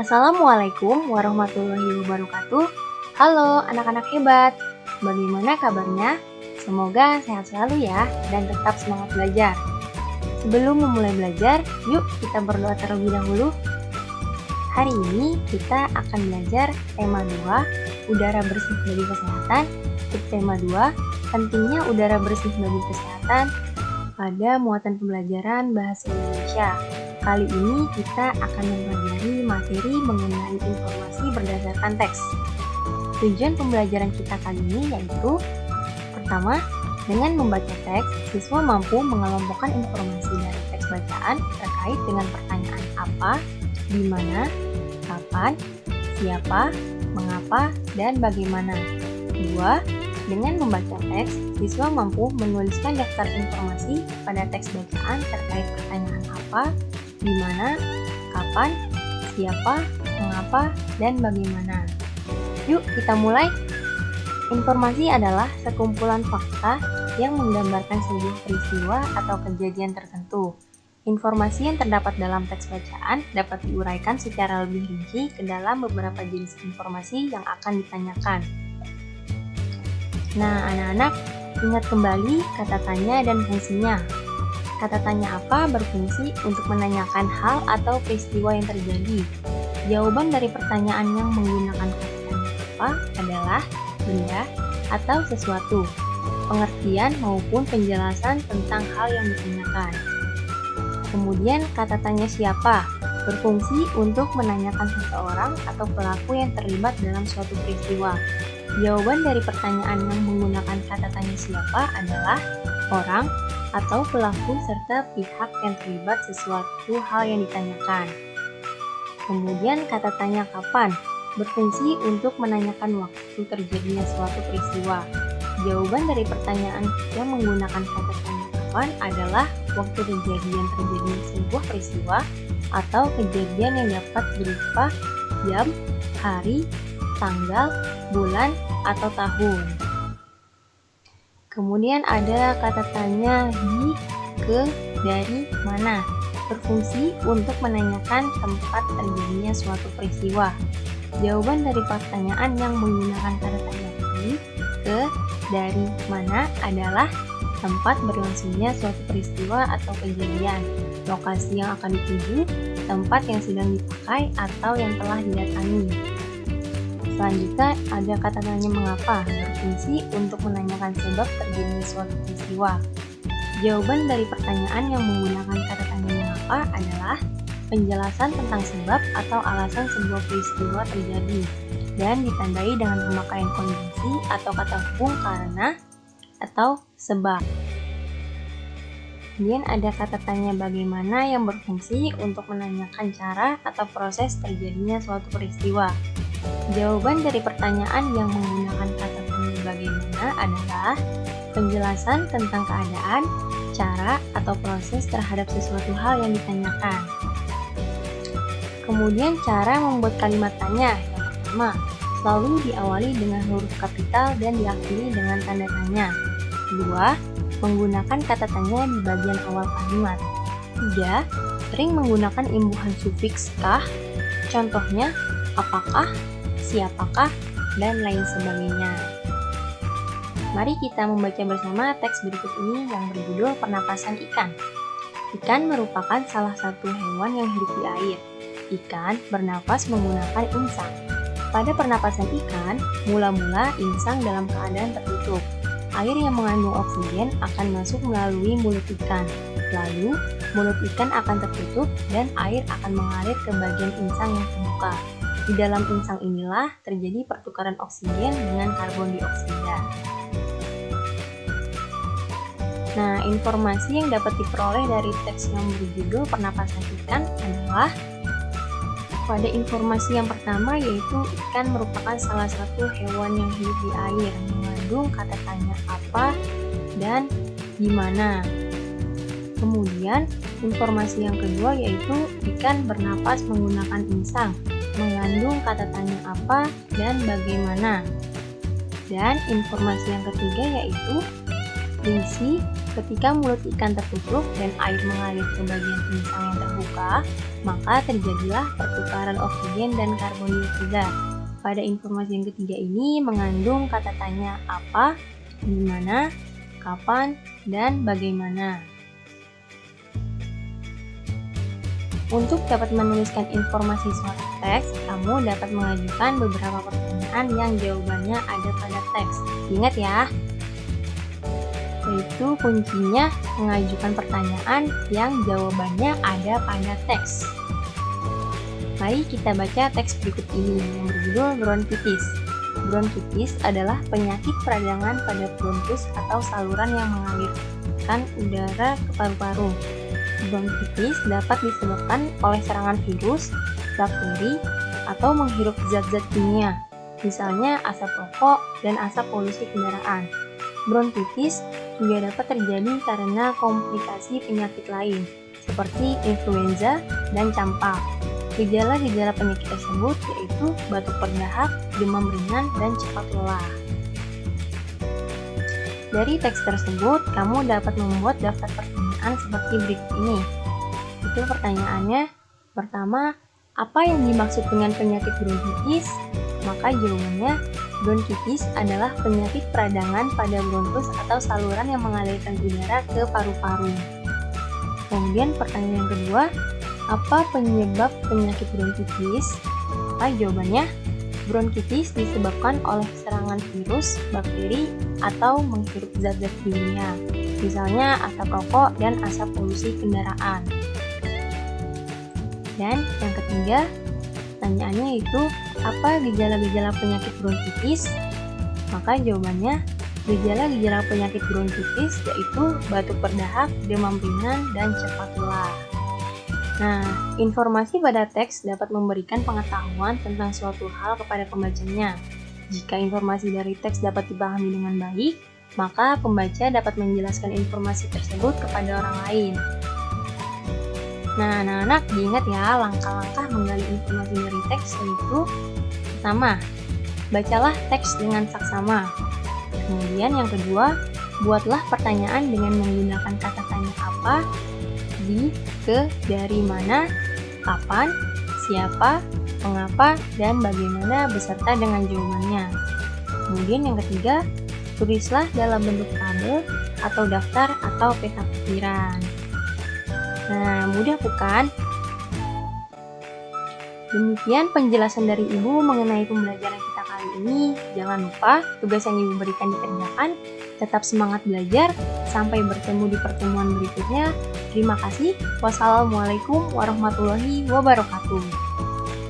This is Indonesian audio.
Assalamualaikum warahmatullahi wabarakatuh. Halo anak-anak hebat, bagaimana kabarnya? Semoga sehat selalu ya dan tetap semangat belajar. Sebelum memulai belajar, yuk kita berdoa terlebih dahulu. Hari ini kita akan belajar tema 2, udara bersih bagi kesehatan. Untuk tema 2, pentingnya udara bersih bagi kesehatan pada muatan pembelajaran bahasa Indonesia. Kali ini kita akan mempelajari materi mengenai informasi berdasarkan teks. Tujuan pembelajaran kita kali ini yaitu: pertama, dengan membaca teks, siswa mampu mengelompokkan informasi dari teks bacaan terkait dengan pertanyaan apa, di mana, kapan, siapa, mengapa, dan bagaimana. Kedua, dengan membaca teks, siswa mampu menuliskan daftar informasi pada teks bacaan terkait pertanyaan apa, di mana, kapan, siapa, mengapa, dan bagaimana. Yuk kita mulai. Informasi adalah sekumpulan fakta yang menggambarkan sebuah peristiwa atau kejadian tertentu. Informasi yang terdapat dalam teks bacaan dapat diuraikan secara lebih rinci ke dalam beberapa jenis informasi yang akan ditanyakan. Nah, anak-anak, ingat kembali kata tanya dan fungsinya. Kata tanya apa berfungsi untuk menanyakan hal atau peristiwa yang terjadi. Jawaban dari pertanyaan yang menggunakan kata tanya apa adalah benda atau sesuatu, pengertian maupun penjelasan tentang hal yang ditanyakan. Kemudian kata tanya siapa berfungsi untuk menanyakan seseorang atau pelaku yang terlibat dalam suatu peristiwa. Jawaban dari pertanyaan yang menggunakan kata tanya siapa adalah orang atau pelaku serta pihak yang terlibat sesuatu hal yang ditanyakan. Kemudian kata tanya kapan berfungsi untuk menanyakan waktu terjadinya suatu peristiwa. Jawaban dari pertanyaan yang menggunakan kata tanya kapan adalah waktu terjadinya sebuah peristiwa atau kejadian yang dapat berupa jam, hari, tanggal, bulan, atau tahun. Kemudian ada kata tanya di, ke, dari, mana, berfungsi untuk menanyakan tempat terjadinya suatu peristiwa. Jawaban dari pertanyaan yang menggunakan kata tanya di, ke, dari, mana adalah tempat berlangsungnya suatu peristiwa atau kejadian, lokasi yang akan dituju, tempat yang sedang dipakai atau yang telah didatangi. Selanjutnya ada kata tanya mengapa, berfungsi untuk menanyakan sebab terjadinya suatu peristiwa. Jawaban dari pertanyaan yang menggunakan kata tanya mengapa adalah penjelasan tentang sebab atau alasan sebuah peristiwa terjadi dan ditandai dengan pemakaian konjungsi atau kata hubung karena atau sebab. Kemudian ada kata tanya bagaimana yang berfungsi untuk menanyakan cara atau proses terjadinya suatu peristiwa. Jawaban dari pertanyaan yang menggunakan kata tanya bagaimana adalah penjelasan tentang keadaan, cara, atau proses terhadap sesuatu hal yang ditanyakan. Kemudian cara membuat kalimat tanya. Yang pertama, selalu diawali dengan huruf kapital dan diakhiri dengan tanda tanya. Kedua, menggunakan kata tanya di bagian awal kalimat. Tiga, sering menggunakan imbuhan sufiks kah, contohnya apakah, siapakah, dan lain sebagainya. Mari kita membaca bersama teks berikut ini yang berjudul Pernapasan Ikan. Ikan merupakan salah satu hewan yang hidup di air. Ikan bernapas menggunakan insang. Pada pernapasan ikan, mula-mula insang dalam keadaan tertutup. Air yang mengandung oksigen akan masuk melalui mulut ikan. Lalu, mulut ikan akan tertutup dan air akan mengalir ke bagian insang yang terbuka. Di dalam insang inilah terjadi pertukaran oksigen dengan karbon dioksida. Nah, informasi yang dapat diperoleh dari teks yang berjudul Pernapasan Ikan adalah pada informasi yang pertama yaitu ikan merupakan salah satu hewan yang hidup di air, mengandung kata tanya apa dan di mana. Kemudian, informasi yang kedua yaitu ikan bernapas menggunakan insang, mengandung kata tanya apa dan bagaimana. Dan informasi yang ketiga yaitu fungsi ketika mulut ikan tertutup dan air mengalir ke bagian insang yang terbuka, berubah, maka terjadilah pertukaran oksigen dan karbon dioksida. Pada informasi yang ketiga ini mengandung kata tanya apa, di mana, kapan, dan bagaimana. Untuk dapat menuliskan informasi suatu teks, kamu dapat mengajukan beberapa pertanyaan yang jawabannya ada pada teks. Ingat ya, yaitu kuncinya mengajukan pertanyaan yang jawabannya ada pada teks. Mari kita baca teks berikut ini yang berjudul bronkitis. Bronkitis adalah penyakit peradangan pada bronkus atau saluran yang mengalirkan udara ke paru-paru. Bronkitis dapat disebabkan oleh serangan virus, bakteri, atau menghirup zat-zat kimia, misalnya asap rokok dan asap polusi kendaraan. Bronkitis juga dapat terjadi karena komplikasi penyakit lain, seperti influenza dan campak. Gejala-gejala penyakit tersebut yaitu batuk berdahak, demam ringan, dan cepat lelah. Dari teks tersebut, kamu dapat membuat daftar pertanyaan seperti berikut ini. Itu pertanyaannya. Pertama, apa yang dimaksud dengan penyakit bronkitis? Maka jawabannya, bronkitis adalah penyakit peradangan pada bronkus atau saluran yang mengalirkan udara ke paru-paru. Kemudian pertanyaan yang kedua, apa penyebab penyakit bronkitis? Maka jawabannya, bronkitis disebabkan oleh serangan virus, bakteri, atau menghirup zat-zat kimia, misalnya asap rokok dan asap polusi kendaraan. Dan yang ketiga, pertanyaannya itu, apa gejala-gejala penyakit bronkitis? Maka jawabannya, gejala-gejala penyakit bronkitis yaitu batuk berdahak, demam ringan, dan cepat lelah. Nah, informasi pada teks dapat memberikan pengetahuan tentang suatu hal kepada pembacanya. Jika informasi dari teks dapat dipahami dengan baik, maka pembaca dapat menjelaskan informasi tersebut kepada orang lain. Nah, anak-anak diingat ya, langkah-langkah menggali informasi dari teks yaitu: pertama, bacalah teks dengan saksama. Kemudian yang kedua, buatlah pertanyaan dengan menggunakan kata tanya apa, di, ke, dari mana, kapan, siapa, mengapa, dan bagaimana beserta dengan jawabannya. Kemudian yang ketiga, tulislah dalam bentuk tabel atau daftar atau peta pikiran. Nah, mudah bukan? Demikian penjelasan dari Ibu mengenai pembelajaran kita kali ini. Jangan lupa tugas yang Ibu berikan dikerjakan. Tetap semangat belajar. Sampai bertemu di pertemuan berikutnya. Terima kasih. Wassalamualaikum warahmatullahi wabarakatuh.